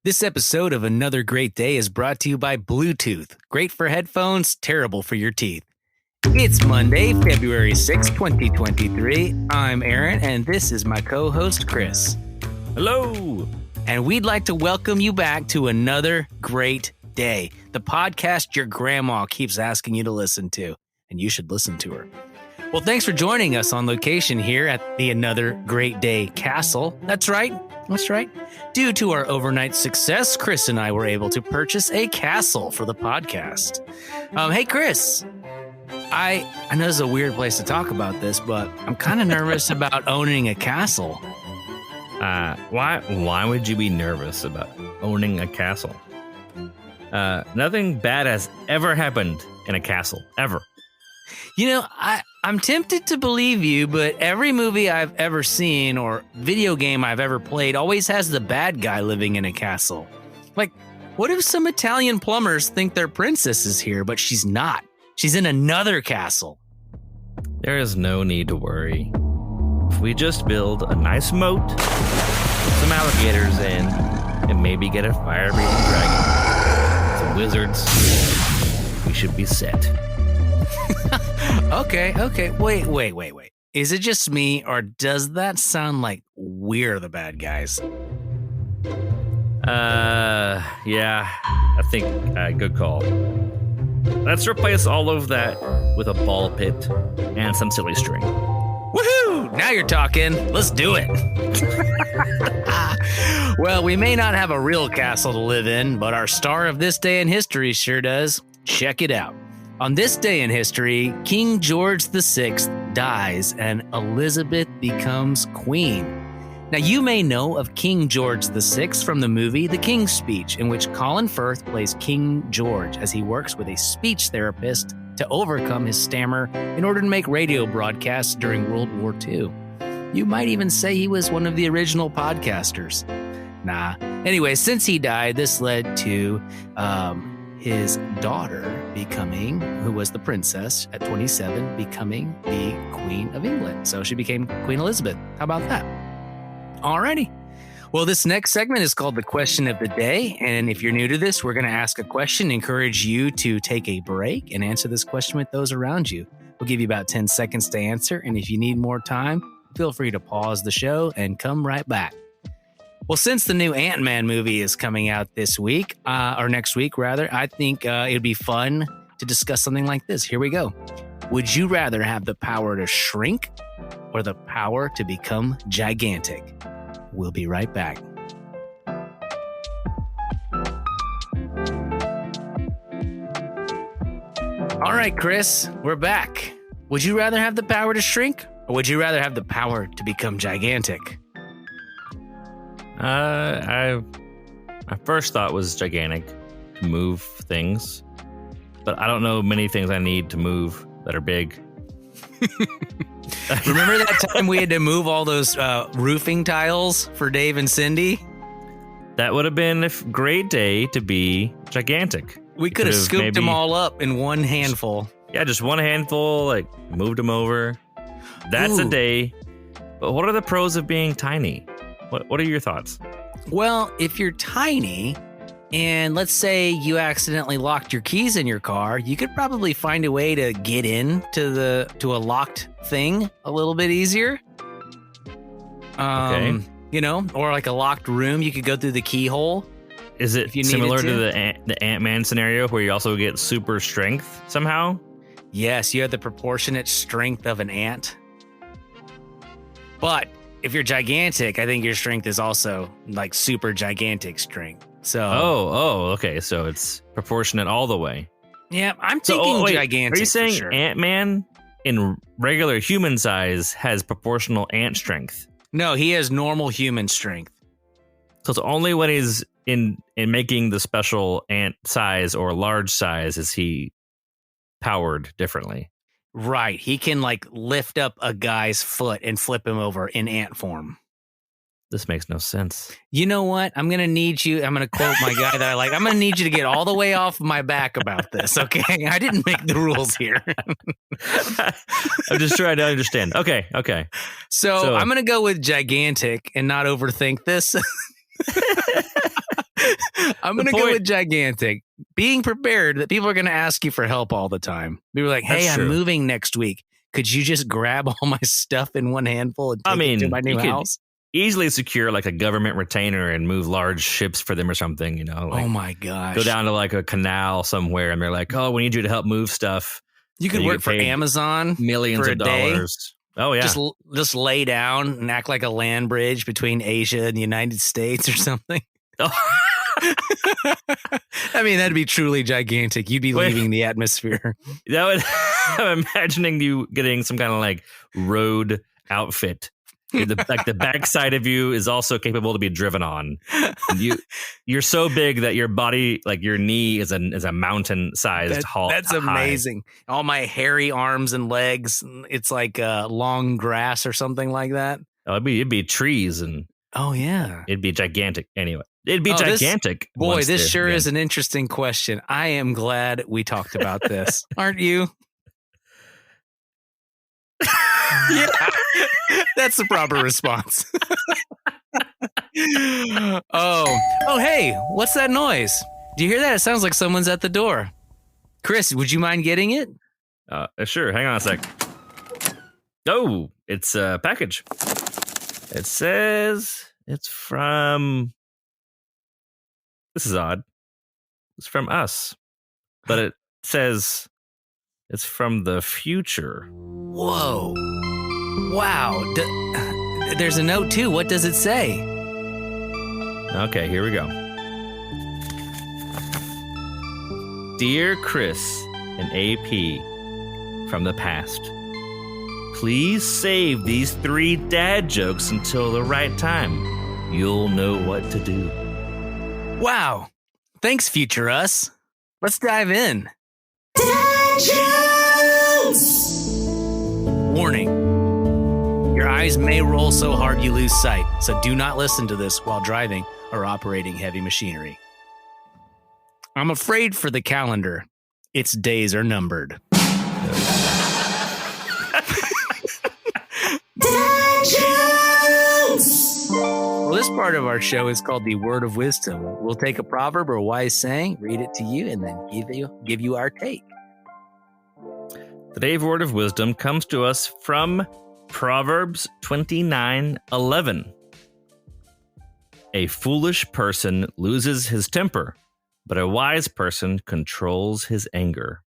This episode of Another Great Day is brought to you by Bluetooth. Great for headphones, terrible for your teeth. It's Monday, February 6, 2023. I'm Aaron, and this is my co-host, Chris. Hello. And we'd like to welcome you back to Another Great Day, the podcast your grandma keeps asking you to listen to, and you should listen to her. Well, thanks for joining us on location here at the Another Great Day Castle. That's right. Due to our overnight success, Chris and I were able to purchase a castle for the podcast. Hey, Chris, I know this is a weird place to talk about this, but I'm kind of nervous about owning a castle. Why would you be nervous about owning a castle? Nothing bad has ever happened in a castle, ever. You know, I'm tempted to believe you, but every movie I've ever seen or video game I've ever played always has the bad guy living in a castle. Like, what if some Italian plumbers think their princess is here, but she's not? She's in another castle. There is no need to worry. If we just build a nice moat, put some alligators in, and maybe get a fire-breathing dragon, some wizards, we should be set. Okay. Wait. Is it just me, or does that sound like we're the bad guys? Yeah, I think, good call. Let's replace all of that with a ball pit and some silly string. Woohoo! Now you're talking. Let's do it. Well, we may not have a real castle to live in, but our star of this day in history sure does. Check it out. On this day in history, King George VI dies and Elizabeth becomes queen. Now, you may know of King George VI from the movie The King's Speech, in which Colin Firth plays King George as he works with a speech therapist to overcome his stammer in order to make radio broadcasts during World War II. You might even say he was one of the original podcasters. Nah. Anyway, since he died, this led to his daughter becoming, who was the princess at 27, becoming the Queen of England. So she became Queen Elizabeth. How about that? Alrighty. Well, this next segment is called the Question of the Day. And if you're new to this, we're going to ask a question, encourage you to take a break and answer this question with those around you. We'll give you about 10 seconds to answer. And if you need more time, feel free to pause the show and come right back. Well, since the new Ant-Man movie is coming out this week, or next week, rather, I think it'd be fun to discuss something like this. Here we go. Would you rather have the power to shrink or the power to become gigantic? We'll be right back. All right, Chris, we're back. Would you rather have the power to shrink or would you rather have the power to become gigantic? My first thought was gigantic, to move things, but I don't know many things I need to move that are big. Remember that time we had to move all those roofing tiles for Dave and Cindy? That would have been a great day to be gigantic. We could have scooped them all up in one handful. Yeah, just one handful, like moved them over. That's a day. But what are the pros of being tiny? What are your thoughts? Well, if you're tiny and let's say you accidentally locked your keys in your car, you could probably find a way to get in to a locked thing a little bit easier. Okay. You know, or like a locked room, you could go through the keyhole. Is it similar to the Ant-Man scenario where you also get super strength somehow? Yes, you have the proportionate strength of an ant. But if you're gigantic, I think your strength is also like super gigantic strength. So Okay. So it's proportionate all the way. Yeah, I'm thinking gigantic. Are you saying for sure. Ant-Man in regular human size has proportional ant strength? No, he has normal human strength. So it's only when he's in making the special ant size or large size is he powered differently. Right. He can like lift up a guy's foot and flip him over in ant form. This makes no sense. You know what? I'm going to need you. I'm going to quote my guy that I like. I'm going to need you to get all the way off my back about this. Okay. I didn't make the rules here. I'm just trying to understand. Okay. So I'm going to go with gigantic and not overthink this. I'm going to go with gigantic. Being prepared that people are going to ask you for help all the time. People are like, hey, I'm moving next week. Could you just grab all my stuff in one handful and take it to my new house? Easily secure like a government retainer and move large ships for them or something, like, oh my gosh. Go down to like a canal somewhere and they're like, oh, we need you to help move stuff. You could work for Amazon millions for of dollars. Oh yeah. Just lay down and act like a land bridge between Asia and the United States or something. Oh. I mean, that'd be truly gigantic. You'd be leaving the atmosphere. I'm imagining you getting some kind of like road outfit. The backside of you is also capable to be driven on. And you're so big that your body, like your knee, is a mountain-sized haul. That's amazing. All my hairy arms and legs. It's like long grass or something like that. Oh, it'd be trees and. Oh yeah, it'd be gigantic. Anyway, it'd be gigantic. This sure is an interesting question. I am glad we talked about this. Aren't you? Yeah, that's the proper response. Oh, hey, what's that noise? Do you hear that? It sounds like someone's at the door. Chris, would you mind getting it? Sure. Hang on a sec. Oh, it's a package. It says it's from. This is odd. It's from us, but it says it's from the future. Whoa. Wow. There's a note, too. What does it say? Okay, here we go. Dear Chris and AP from the past, please save these 3 dad jokes until the right time. You'll know what to do. Wow. Thanks, future us. Let's dive in. Dad jokes! Warning. Your eyes may roll so hard you lose sight, so do not listen to this while driving or operating heavy machinery. I'm afraid for the calendar, its days are numbered. Dad jokes! Well, this part of our show is called the Word of Wisdom. We'll take a proverb or a wise saying, read it to you, and then give you our take. Today's Word of Wisdom comes to us from Proverbs 29:11. A foolish person loses his temper, but a wise person controls his anger.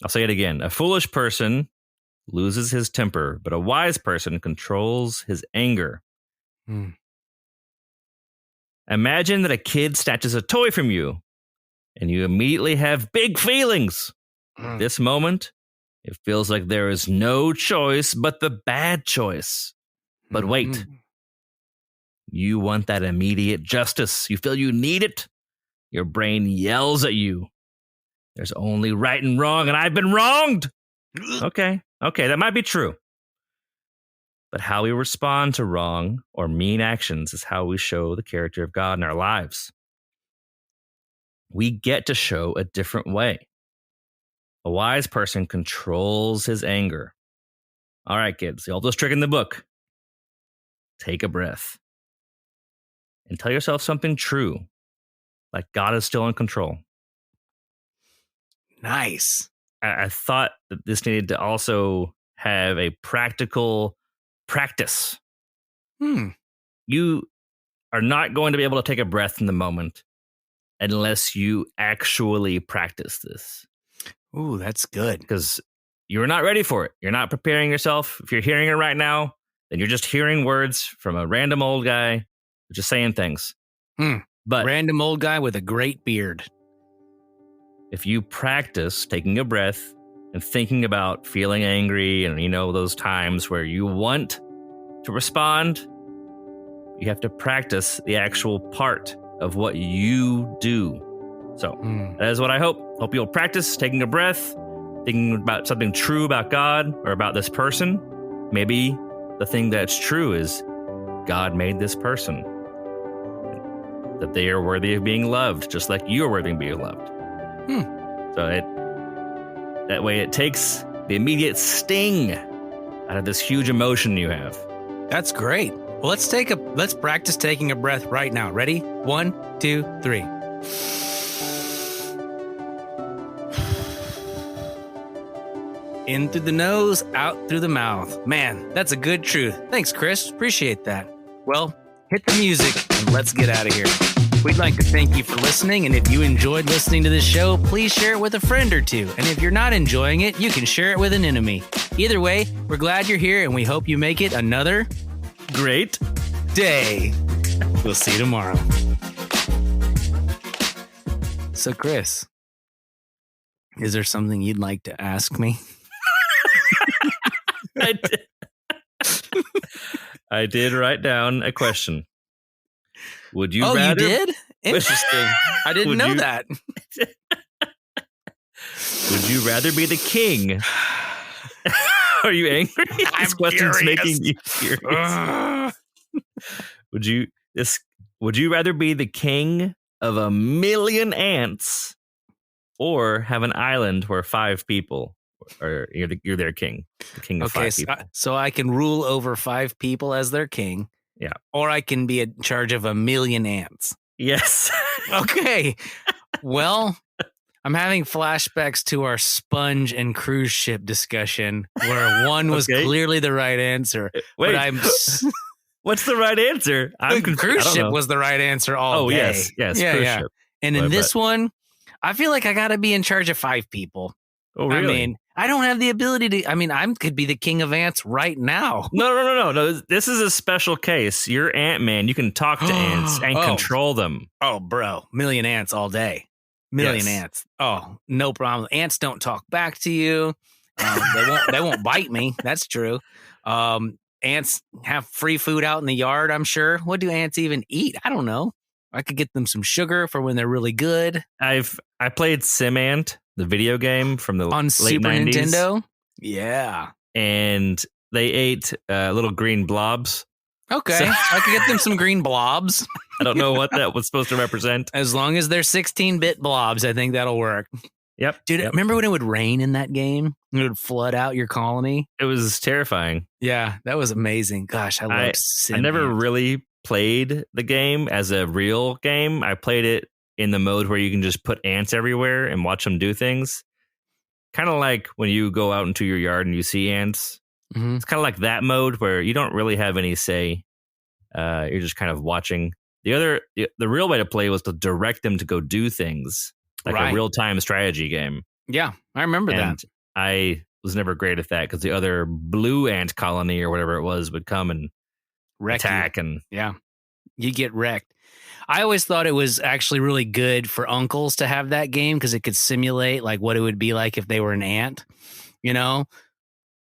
I'll say it again. A foolish person loses his temper, but a wise person controls his anger. Imagine that a kid snatches a toy from you, and you immediately have big feelings. This moment, it feels like there is no choice but the bad choice. But wait, you want that immediate justice. You feel you need it. Your brain yells at you. There's only right and wrong, and I've been wronged. Okay, that might be true. But how we respond to wrong or mean actions is how we show the character of God in our lives. We get to show a different way. A wise person controls his anger. All right, kids, the oldest trick in the book. Take a breath and tell yourself something true, like God is still in control. Nice. I thought that this needed to also have a practical practice. You are not going to be able to take a breath in the moment unless you actually practice this. Ooh, that's good. Because you're not ready for it. You're not preparing yourself. If you're hearing it right now, then you're just hearing words from a random old guy just saying things. But random old guy with a great beard. If you practice taking a breath and thinking about feeling angry and, those times where you want to respond, you have to practice the actual part of what you do. So that is what I hope. Hope you'll practice taking a breath, thinking about something true about God or about this person. Maybe the thing that's true is God made this person, that they are worthy of being loved, just like you are worthy of being loved. So that way it takes the immediate sting out of this huge emotion you have. That's great. Well, let's practice taking a breath right now. Ready? 1, 2, 3. In through the nose, out through the mouth. Man, that's a good truth. Thanks, Chris. Appreciate that. Well, hit the music and let's get out of here. We'd like to thank you for listening, and if you enjoyed listening to this show, please share it with a friend or two. And if you're not enjoying it, you can share it with an enemy. Either way, we're glad you're here, and we hope you make it another Great. day. We'll see you tomorrow. So, Chris, is there something you'd like to ask me? I did write down a question. Would you Oh, rather? you did? Interesting. I didn't Would know you- that. Would you rather be the king? Are you angry? This I'm question's furious. making you furious. Ugh. Would you rather be the king of 1,000,000 ants, or have an island where 5 people are you're their king, the king of Okay, 5 people? so I can rule over 5 people as their king. Yeah. Or I can be in charge of 1,000,000 ants. Yes. Okay. Well, I'm having flashbacks to our sponge and cruise ship discussion where one was Okay. clearly the right answer. Wait, But I'm what's the right answer? the cruise ship was the right answer all Oh day. yes, yes. Yeah, cruise yeah. ship. And in But- this one, I feel like I got to be in charge of 5 people. Oh really? I mean, I don't have the ability to. I mean, I could be the king of ants right now. No. This is a special case. You're Ant-Man. You can talk to ants and Oh. control them. Oh, bro, million ants all day. Million Yes. ants. Oh, no problem. Ants don't talk back to you. They won't bite me. That's true. Ants have free food out in the yard, I'm sure. What do ants even eat? I don't know. I could get them some sugar for when they're really good I played SimAnt, the video game from the on late Super 90s, Nintendo. Yeah. and they ate little green blobs. Okay. So- I could get them some green blobs. I don't know what that was supposed to represent. As long as they're 16-bit blobs, I think that'll work. Yep. Dude, yep. remember when it would rain in that game? It would flood out your colony? It was terrifying. Yeah, that was amazing. Gosh, I love Sim I never Ant. really played the game as a real game. I played it in the mode where you can just put ants everywhere and watch them do things. Kind of like when you go out into your yard and you see ants. Mhm. It's kind of like that mode where you don't really have any say. You're just kind of watching. The real way to play was to direct them to go do things, like Right. a real-time strategy game. Yeah, I remember And that. I was never great at that because the other blue ant colony or whatever it was would come and Wreck you. attack. And Yeah, you get wrecked. I always thought it was actually really good for uncles to have that game because it could simulate like what it would be like if they were an ant, you know?